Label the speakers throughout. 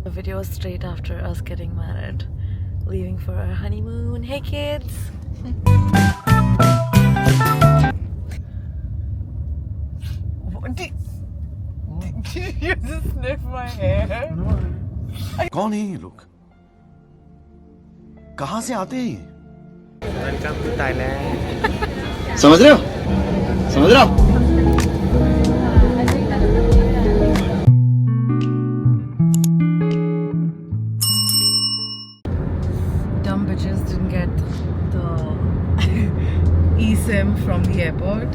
Speaker 1: The video was straight after us getting married, leaving for our honeymoon. Hey kids! What did you just sniff my hair?
Speaker 2: कौन है ये लोग? कहाँ से आते हैं ये?
Speaker 3: Welcome to Thailand.
Speaker 2: समझ रहे हो? समझ रहे हो?
Speaker 1: Dumb bitches didn't get the eSIM from the airport.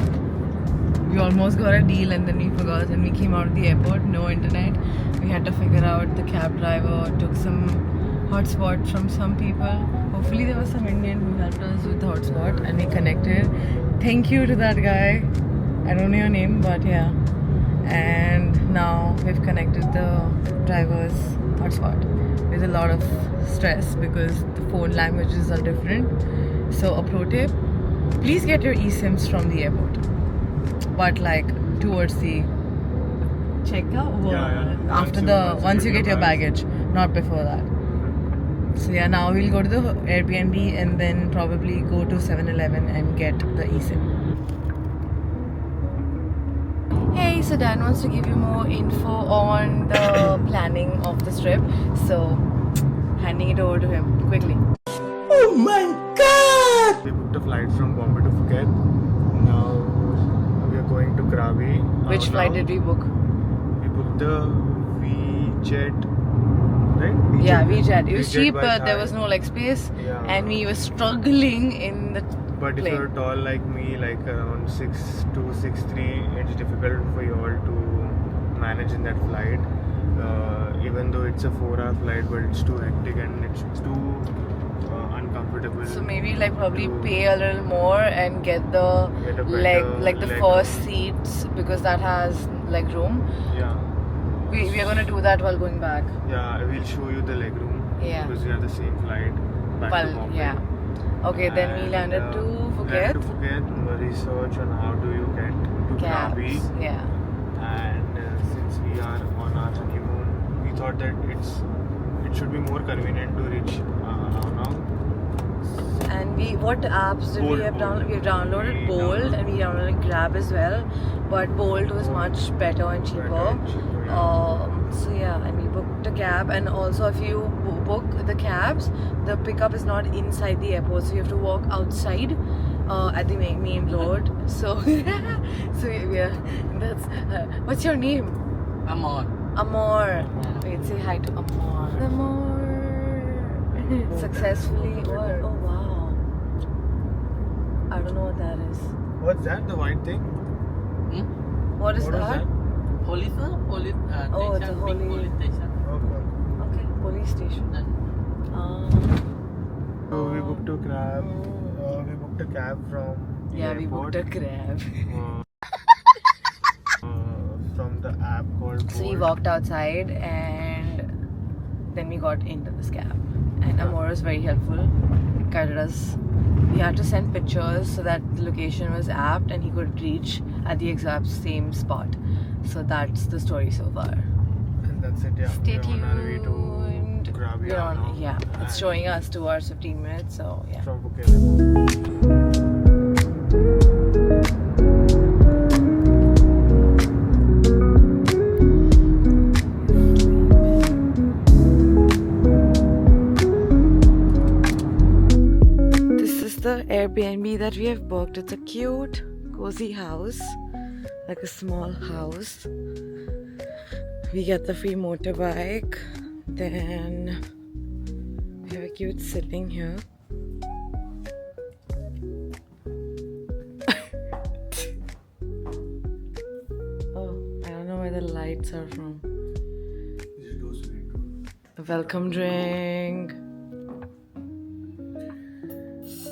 Speaker 1: We almost got a deal and then we forgot and we came out of the airport, no internet. We had to figure out the cab driver, took some hotspot from some people. Hopefully there was some Indian who helped us with the hotspot and we connected. Thank you to that guy. I don't know your name, but yeah. And now we've connected the driver's hotspot with a lot of stress because the phone languages are different. So a pro tip, please get your eSIMs from the airport, but like towards the checkout after the once you get your baggage, not before that. So yeah, now we'll go to the Airbnb and then probably go to 7-Eleven and get the eSIM. Hey, so Dan wants to give you more info on the planning of this trip. So, handing it over to him quickly.
Speaker 2: Oh my God!
Speaker 3: We booked a flight from Bombay to Phuket. Now we are going to Krabi.
Speaker 1: Which flight did we book?
Speaker 3: We booked the VJet, right?
Speaker 1: Yeah, VJet. It was cheap,
Speaker 3: by
Speaker 1: but there
Speaker 3: Thai.
Speaker 1: was no leg space,
Speaker 3: Yeah.
Speaker 1: and we were struggling in the
Speaker 3: But if
Speaker 1: plane.
Speaker 3: you're tall like me, like around 6'2", 6'3", it's difficult for you all to manage in that flight. Even though it's a 4-hour flight, but it's too hectic and it's too uncomfortable.
Speaker 1: So maybe like probably
Speaker 3: to
Speaker 1: pay a little more and get the
Speaker 3: Get a
Speaker 1: leg,
Speaker 3: better
Speaker 1: like the
Speaker 3: leg
Speaker 1: first
Speaker 3: room.
Speaker 1: seats because that has leg room.
Speaker 3: Yeah,
Speaker 1: We are gonna do that while going back.
Speaker 3: yeah. We'll show you the leg room.
Speaker 1: Yeah.
Speaker 3: Because we have the same flight back to
Speaker 1: Well,
Speaker 3: Bombay.
Speaker 1: yeah. Okay, then we
Speaker 3: And,
Speaker 1: landed to Phuket.
Speaker 3: Landed to Phuket. Research on how do you get to Krabi.
Speaker 1: Cabs. Yeah.
Speaker 3: And since we are on our honeymoon, we thought that it should be more convenient to reach now.
Speaker 1: And what apps did we
Speaker 3: Bolt,
Speaker 1: have
Speaker 3: Bolt.
Speaker 1: downloaded? We downloaded
Speaker 3: We
Speaker 1: Bolt
Speaker 3: downloaded-
Speaker 1: and we downloaded Grab as well. But Bolt was much better and cheaper. So yeah, and we booked a cab. And also, if you book the cabs, the pickup is not inside the airport, so you have to walk outside at the main road. So, so yeah, that's. What's your name?
Speaker 4: Amor.
Speaker 1: Amor. Wait, say hi to Amor. Amor. Successfully. What? Oh wow. I don't know what that is.
Speaker 3: What's that? The white thing?
Speaker 1: What is
Speaker 3: What is
Speaker 1: that?
Speaker 3: that?
Speaker 4: Police, police
Speaker 1: Oh, it's a
Speaker 4: station, big
Speaker 1: holy-
Speaker 4: police station.
Speaker 3: Okay.
Speaker 1: Okay, police station.
Speaker 3: So we booked a cab. We booked a cab from the
Speaker 1: Yeah, we
Speaker 3: airport.
Speaker 1: booked a Grab.
Speaker 3: From the app called
Speaker 1: So we
Speaker 3: Bolt.
Speaker 1: walked outside and then we got into this cab. And Amor was very helpful. Guided us. We had to send pictures so that the location was apt and he could reach at the exact same spot. So that's the story so far.
Speaker 3: And that's it, yeah.
Speaker 1: Stay
Speaker 3: We're on our way
Speaker 1: tuned.
Speaker 3: to Krabi
Speaker 1: We're on,
Speaker 3: now.
Speaker 1: yeah, it's
Speaker 3: And
Speaker 1: showing us 2 hours 15 minutes. So yeah.
Speaker 3: From Phuket.
Speaker 1: This is the Airbnb that we have booked. It's a cute, cozy house, like a small house. We get the free motorbike. Then we have a cute sitting here. Oh, I don't know where the lights are from. A welcome drink.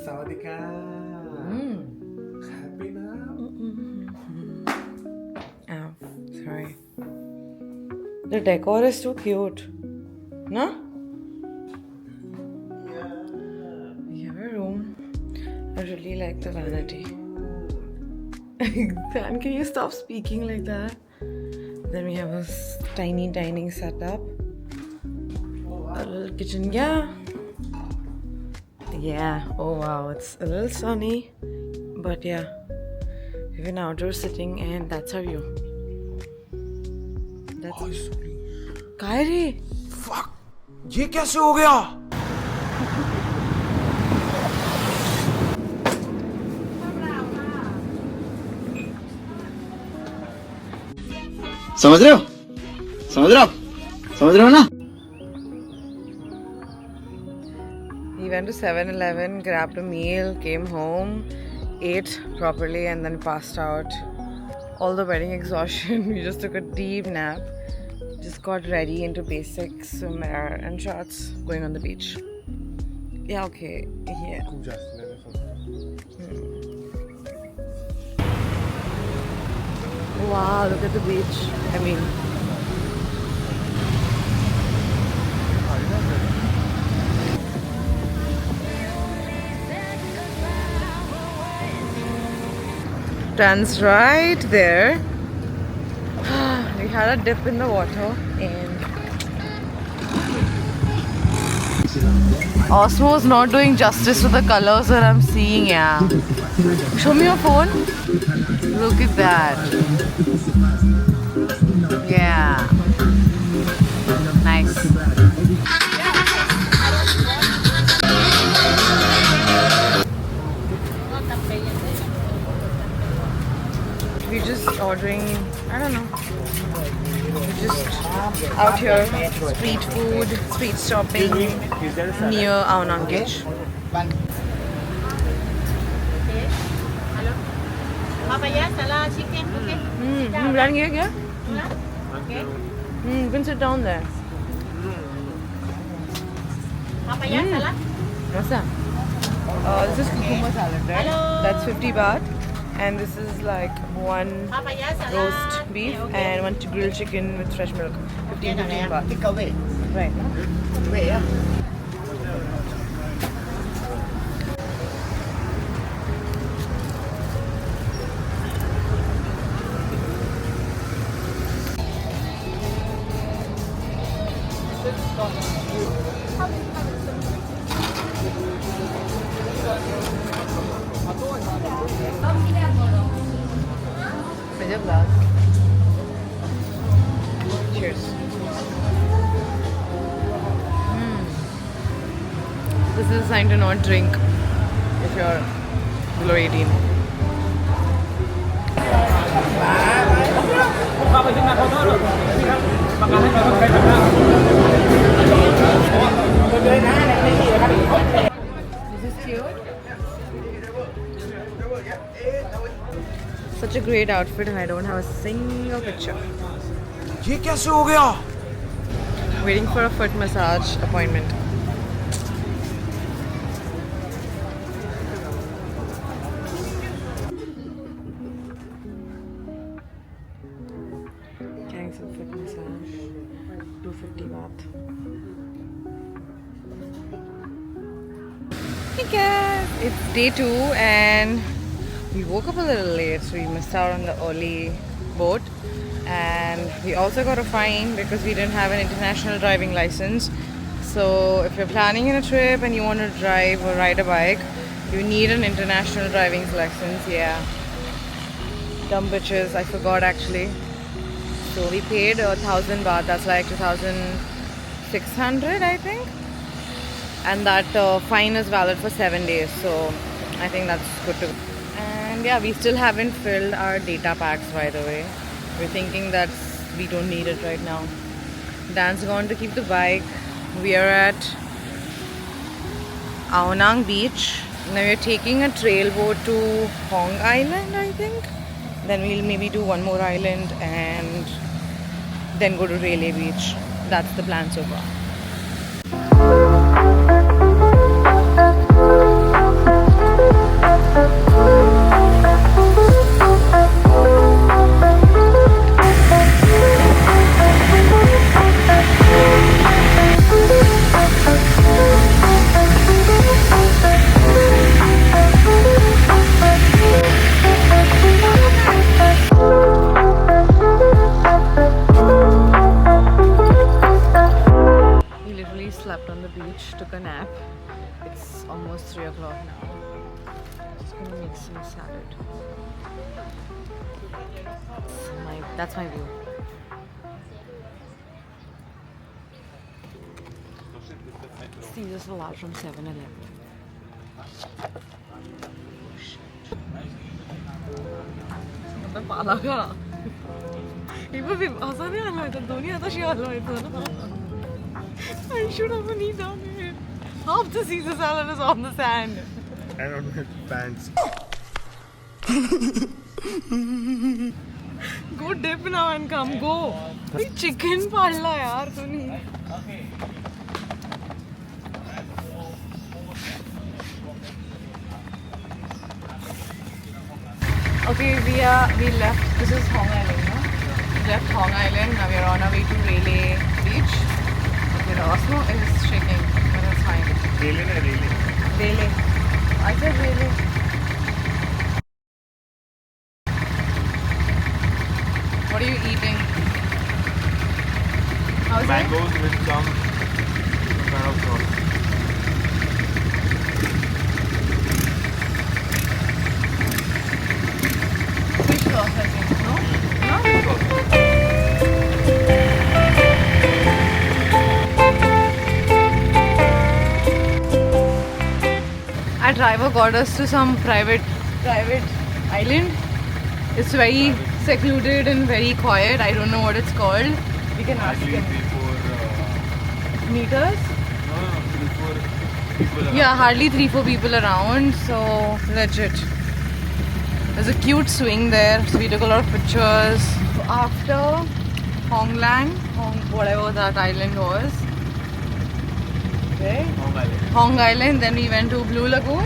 Speaker 3: Sawadika. Happy now.
Speaker 1: Oh, sorry. The decor is too cute. No? We have a room. I really like the vanity. Dan, can you stop speaking like that? Then we have a tiny dining setup. A little kitchen, yeah. Yeah, oh wow, it's a little sunny, but yeah, we've been outdoor sitting and that's our view. That's Kyrie!
Speaker 2: Fuck! ये कैसे हो गया? समझ रहे हो? समझ रहे हो? समझ रहे हो ना?
Speaker 1: We went to 7-Eleven, grabbed a meal, came home, ate properly, and then passed out. All the wedding exhaustion, we just took a deep nap. Just got ready into basic swimwear and shorts, going on the beach. Yeah, okay, yeah. Wow, look at the beach. I mean, stands right there. We had a dip in the water and Osmo's not doing justice to the colors that I'm seeing, yeah. Show me your phone. Look at that. Yeah. Nice. We're just ordering, I don't know. We're just out here, street food, street shopping near Aonang Beach.
Speaker 5: Papaya, salad, chicken, okay?
Speaker 1: Running here, yeah?
Speaker 5: Okay.
Speaker 1: You can sit down there.
Speaker 5: Papaya, salad.
Speaker 1: What's that? This is cucumber salad, right?
Speaker 5: Hello.
Speaker 1: That's 50 baht. And this is like one
Speaker 5: Papaya, salad.
Speaker 1: roast beef and one grilled chicken with fresh milk. 15 baht.
Speaker 5: Take away.
Speaker 1: Right.
Speaker 5: Wait, yeah.
Speaker 1: Cheers. This is a sign to not drink if you're below 18. This is cute. Such a great outfit and I don't have a single picture.
Speaker 2: ये कैसे हो गया?
Speaker 1: Waiting for a foot massage appointment. Cancel foot massage. 250 baht. Hey guys, it's day 2 and we woke up a little late, so we missed out on the early boat. And we also got a fine because we didn't have an international driving license. So if you're planning in a trip and you want to drive or ride a bike, you need an international driving license. Yeah, dumb bitches, I forgot actually. So we paid 1,000 baht, that's like 2,600 I think. And that fine is valid for 7 days, so I think that's good to go. And yeah, we still haven't filled our data packs, by the way. We're thinking that we don't need it right now. Dan's gone to keep the bike. We are at Aonang Beach. Now we're taking a trail boat to Hong Island, I think. Then we'll maybe do one more island and then go to Railay Beach. That's the plan so far. slept on the beach, took a nap. It's almost 3 o'clock now. Just gonna make some salad. That's my view. Caesar salad from 7-Eleven. पाला का even भी आसा नहीं आला इधर दोनी आता she आला इधर ना I should have only done it. Half the Caesar salad is on the sand.
Speaker 3: And on my pants.
Speaker 1: Go dip now and come. Go. Chicken पाला यार तूने. Okay, we left. This is Hong Island, no? We left Hong Island. Now we are on our way to Railay Beach. Okay, the Osmo is shaking, but that's fine. Railay. I said Railay. What are you eating? How is it?
Speaker 3: Mangoes with some kind of sauce.
Speaker 1: Fish sauce, I think. No? No? Our driver got us to some private island. It's very secluded and very quiet. I don't know what it's called. We can ask him.
Speaker 3: 3-4
Speaker 1: Meters?
Speaker 3: no, 3-4 people around.
Speaker 1: Yeah, hardly 3-4 people around. So legit. There's a cute swing there. So we took a lot of pictures. So after whatever that island was. Okay. Hong Island. Then we went to Blue Lagoon.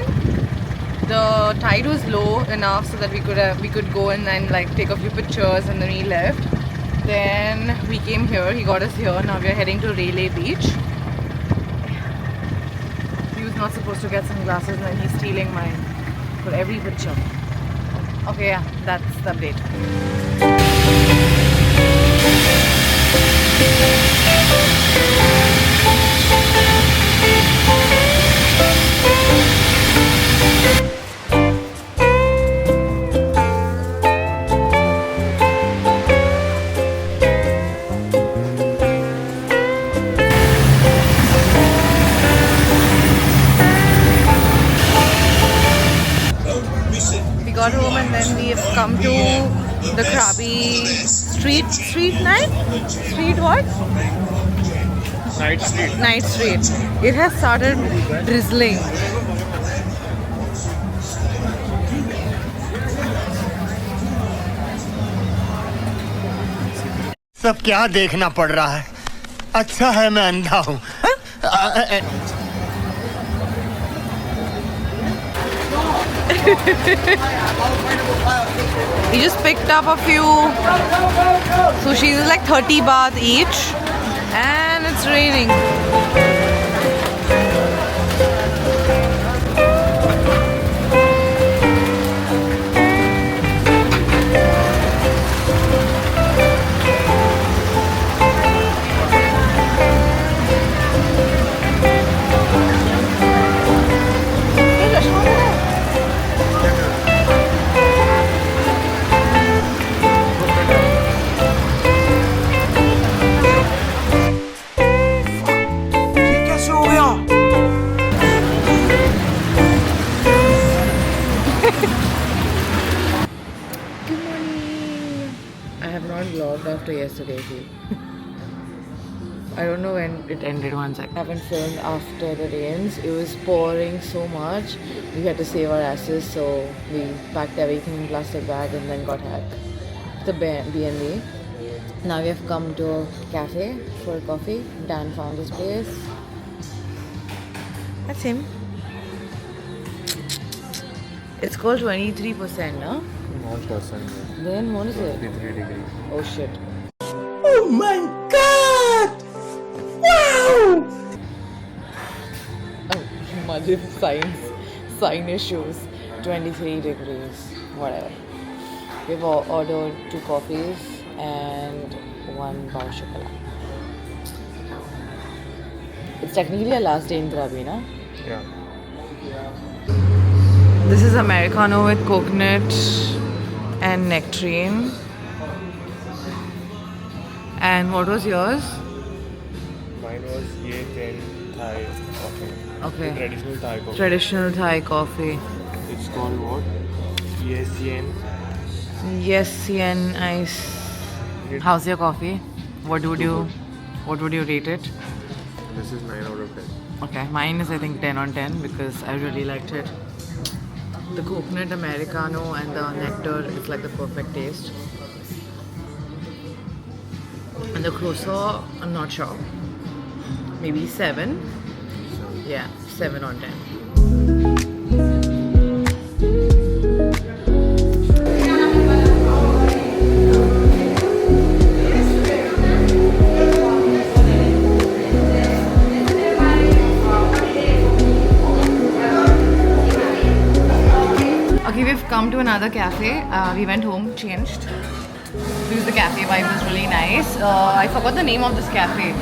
Speaker 1: The tide was low enough so that we could go and then like take a few pictures, and then we left. Then we came here. He got us here. Now we are heading to Railay Beach. He was not supposed to get sunglasses, and then he's stealing mine for every picture. Okay, yeah, that's the update. We got home and then we have come to the Krabi Street night? Street what?
Speaker 3: Night street.
Speaker 1: Night Street. It has started drizzling.
Speaker 6: सब क्या देखना पड़ रहा है अच्छा है मैं अंधा हूँ
Speaker 1: We just picked up a few sushis, like 30 baht each, and it's raining. After yesterday too. I don't know when it ended once. I haven't filmed after the rains. It was pouring so much. We had to save our asses, so we packed everything in plastic bag and then got back to the B&B. Now we have come to a cafe for coffee. Dan found this place. That's him. It's called 23%, no?
Speaker 3: 1%.
Speaker 1: Then what is it?
Speaker 3: 53 degrees.
Speaker 1: Oh shit.
Speaker 6: Oh my God! Wow!
Speaker 1: Oh, imagine sign issues. 23 degrees. Whatever. We've ordered 2 coffees and 1 bar chocolate. It's technically a last day in Krabi, na?
Speaker 3: Yeah.
Speaker 1: This is Americano with coconut and nectarine. And what was yours?
Speaker 3: Mine was Ye Ten Thai coffee.
Speaker 1: Okay.
Speaker 3: Traditional Thai coffee.
Speaker 1: Traditional Thai coffee.
Speaker 3: It's called what? Yes Yen.
Speaker 1: Yes, yen ice. How's your coffee? What would you rate it?
Speaker 3: This is 9 out of 10.
Speaker 1: Okay, mine is I think 10 on 10 because I really liked it. The coconut Americano and the nectar is like the perfect taste. And the croissant, I'm not sure. Maybe 7. Yeah, 7 on 10. Okay, we've come to another cafe. We went home, changed. Because the cafe vibe was really nice. I forgot the name of this cafe.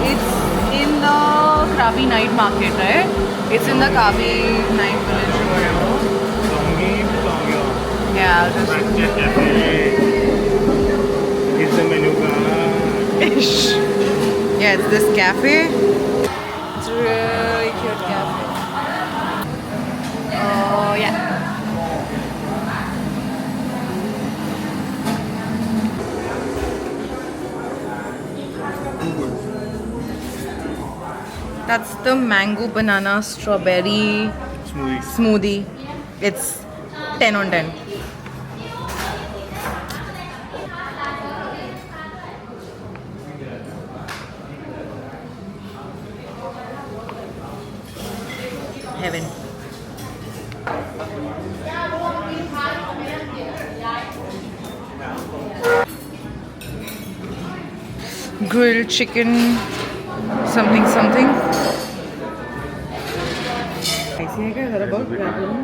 Speaker 1: It's in the Krabi night market, right? It's in the Krabi night village or whatever. Yeah, I'll just...
Speaker 3: It's the menu card.
Speaker 1: Ish. Yeah, it's this cafe. It's a really cute cafe. Oh, yeah. That's the mango banana strawberry smoothie. It's 10 on 10. Heaven. Grilled chicken, something. Spicy है क्या ज़रा बहुत try करूँ?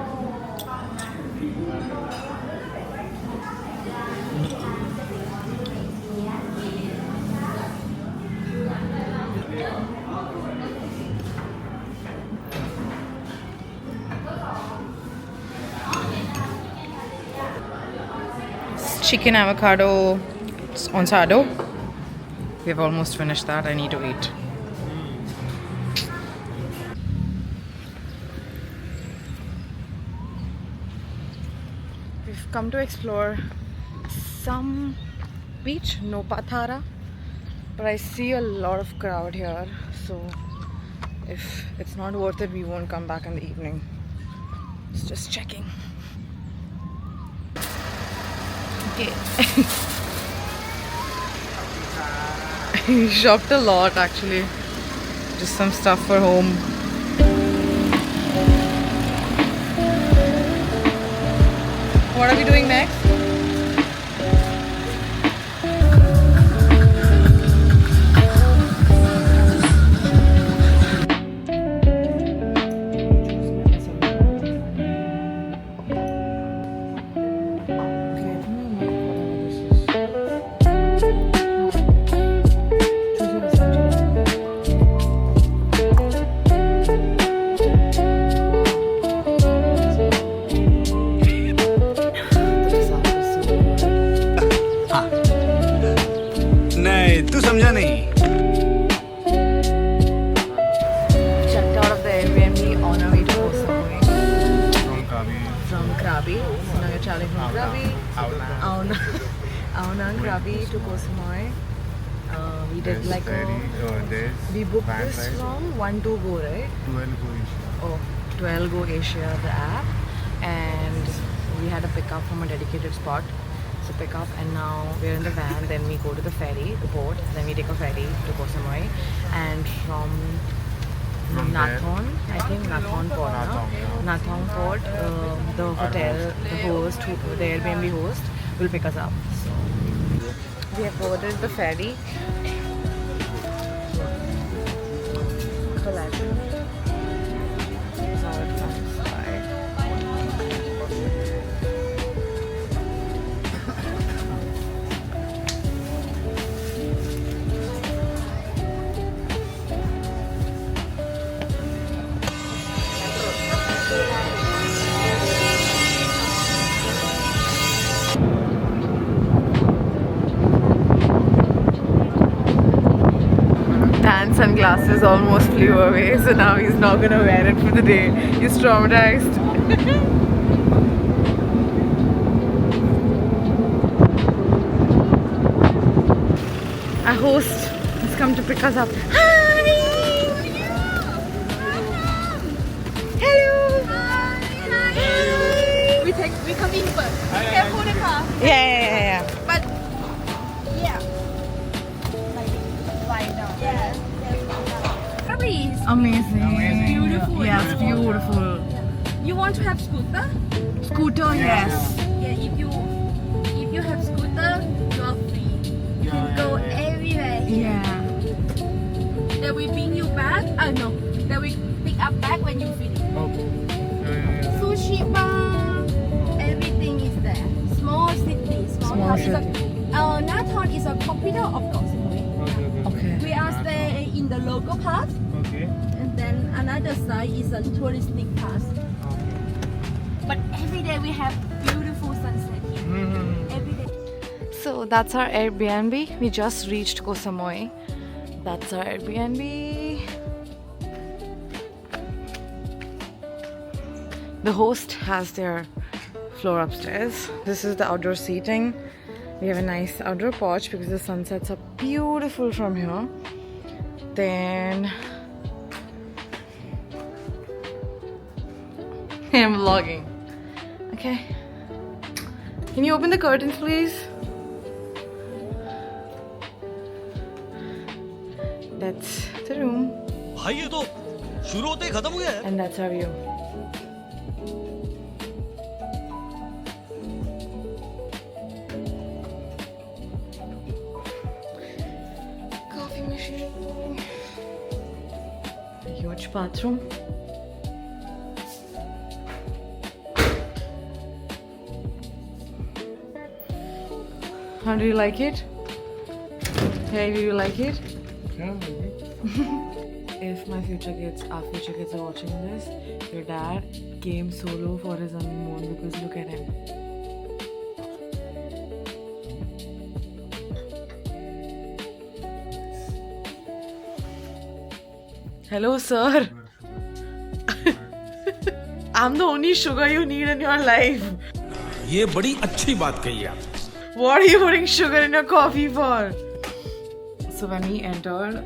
Speaker 1: Chicken avocado on sourdough. We've almost finished that. I need to eat. We've come to explore some beach, Nopathara, but I see a lot of crowd here, so if it's not worth it, we won't come back in the evening. It's just checking. Okay. He shopped a lot actually. Just some stuff for home. What are we doing next?
Speaker 6: नहीं तू समझा नहीं
Speaker 1: Checked out of the Airbnb on our way to Koh Samui
Speaker 3: From Krabi.
Speaker 1: from Krabi. So now you're traveling from Krabi. Aonang Krabi to Koh Samui. We did
Speaker 3: There's
Speaker 1: like
Speaker 3: ferry, there's
Speaker 1: we booked
Speaker 3: van
Speaker 1: this
Speaker 3: ride.
Speaker 1: from 12Go, right?
Speaker 3: 12 Asia.
Speaker 1: Oh, 12Go Asia, the app, and we had a pickup from a dedicated spot. So pick up, and now we're in the van. Then we go to the ferry, the boat. Then we take a ferry to Koh Samui, and from
Speaker 3: From there-
Speaker 1: Nathon, I think Nathon Port,
Speaker 3: Nathong, yeah.
Speaker 1: Nathong Port, the hotel, the host, the Airbnb host will pick us up. So we have boarded the ferry. Collection. That's how it comes by. sunglasses almost flew away, so now he's not gonna wear it for the day. He's traumatized. Our host has come to pick us up. Hi! Hello!
Speaker 5: We come in first. Careful the car.
Speaker 1: Yeah.
Speaker 5: But yeah. Like right now. Yes. Paris.
Speaker 1: Amazing.
Speaker 5: Beautiful.
Speaker 1: Yes, beautiful.
Speaker 5: You want to have scooter?
Speaker 1: Scooter, yes.
Speaker 5: Yeah. If you have scooter, you are free. You can go everywhere.
Speaker 1: Yeah.
Speaker 5: They will bring you back. No. They will pick up back when you finish. Sushi bar. Everything is there. Small city.
Speaker 1: Small
Speaker 5: town. Nathon is a capital of Koh Samui.
Speaker 1: Okay.
Speaker 5: We are staying in the local part.
Speaker 3: Okay.
Speaker 5: And then another side is a touristic part. But every day we have beautiful sunset here. Every day.
Speaker 1: So that's our Airbnb. We just reached Koh Samui. That's our Airbnb. The host has their floor upstairs. This is the outdoor seating. We have a nice outdoor porch because the sunsets are beautiful from here. Then I'm vlogging. Okay. Can you open the curtains, please? That's the room.
Speaker 6: भाई ये तो शुरू होते ही खत्म हो गया है।
Speaker 1: And that's our view. Coffee machine. A huge bathroom. How do you like it? Hey, do you like it? If my future kids, our future kids are watching this, your dad came solo for his honeymoon because look at him. Hello, sir. I'm the only sugar you need in your life.
Speaker 7: ये बड़ी अच्छी बात कही आप।
Speaker 1: What are you putting sugar in your coffee for? So when we entered,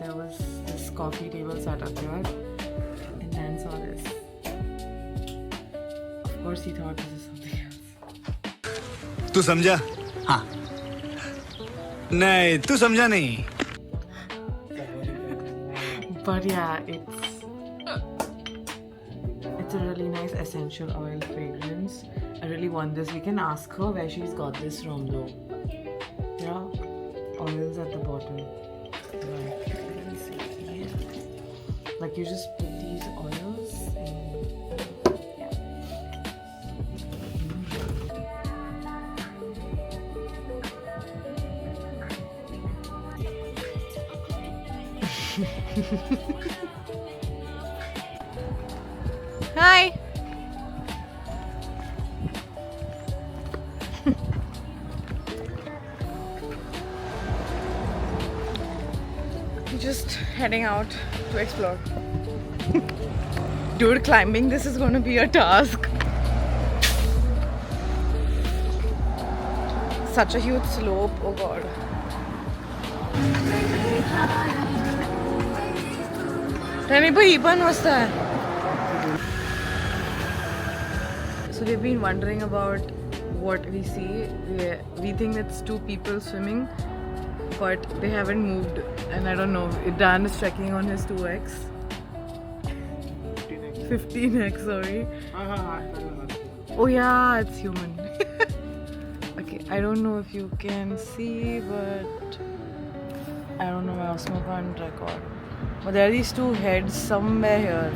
Speaker 1: there was this coffee table set up here, and Dan saw this. Of course, he thought this is something else.
Speaker 7: तू समझा? हाँ। नहीं, तू समझा नहीं।
Speaker 1: But yeah, it's a really nice essential oil fragrance. I really want this. We can ask her where she's got this from though. Yeah, oils at the bottom. Like, let's see. Yeah. Like you just put these oils in. Yeah. Hi. Just heading out to explore. Dude, climbing this is going to be a task. Such a huge slope, oh god. Remy bhai, ipan wasta hai. So we've been wondering about what we see. We think it's two people swimming, but they haven't moved, and I don't know. Dan is checking on his 2x. 15x, sorry. Oh yeah, it's human. Okay, I don't know if you can see, but I don't know. I also can't record. But there are these two heads somewhere here.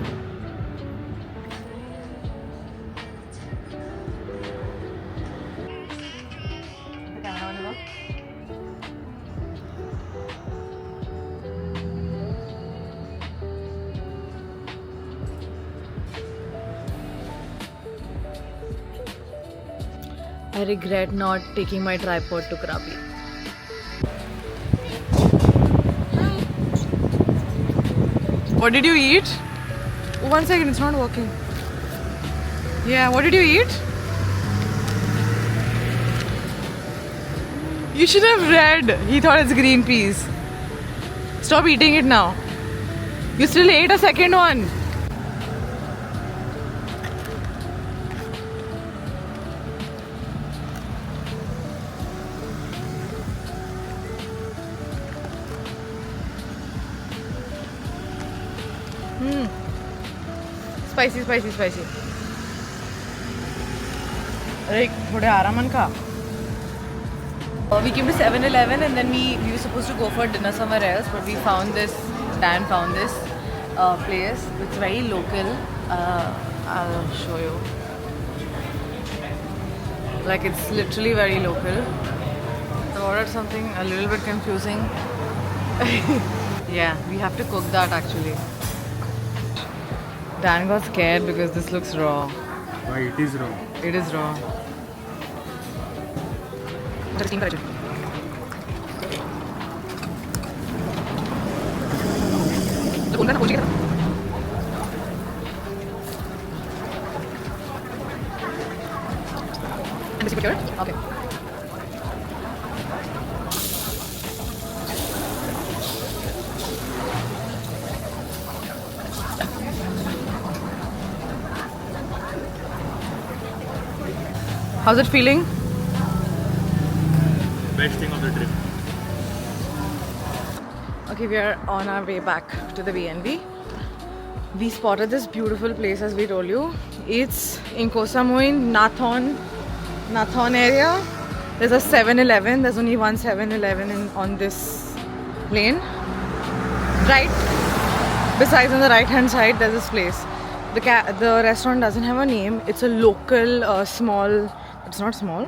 Speaker 1: I regret not taking my tripod to Krabi. What did you eat? Oh, 1 second, it's not working. Yeah, what did you eat? You should have read. He thought it's green peas. Stop eating it now. You still ate a second one. Spicy, spicy, spicy. Like, थोड़े आरामन का. We came to 7-Eleven and then we were supposed to go for dinner somewhere else, but we found this. Dan found this place. It's very local. I'll show you. Like, it's literally very local. I ordered something a little bit confusing. Yeah, we have to cook that actually. Dan got scared because this looks raw.
Speaker 3: Why it is wrong?
Speaker 1: It is raw. And is it procured? Okay. How's it feeling?
Speaker 3: Best thing of the trip.
Speaker 1: Okay, we are on our way back to the B&B. We spotted this beautiful place as we told you. It's in Koh Samui, Nathon area. There's a 7-Eleven. There's only one 7-Eleven on this lane. Right, besides on the right hand side, there's this place. The restaurant doesn't have a name. It's a local, small. It's not small.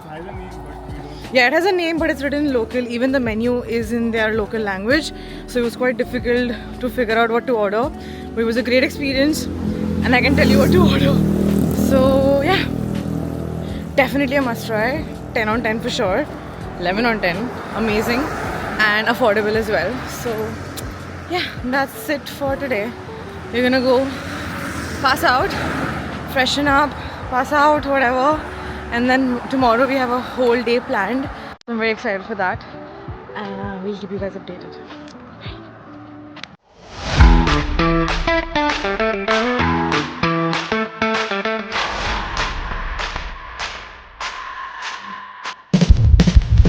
Speaker 1: Yeah, it has a name, but it's written local. Even the menu is in their local language, so it was quite difficult to figure out what to order. But it was a great experience, and I can tell you what to order. So yeah, definitely a must try. 10 on 10 for sure. 11 on 10. Amazing and affordable as well. So yeah, that's it for today. We're gonna go pass out, freshen up, pass out, whatever. And then tomorrow we have a whole day planned. I'm very excited for that. And we'll keep you guys updated. Bye.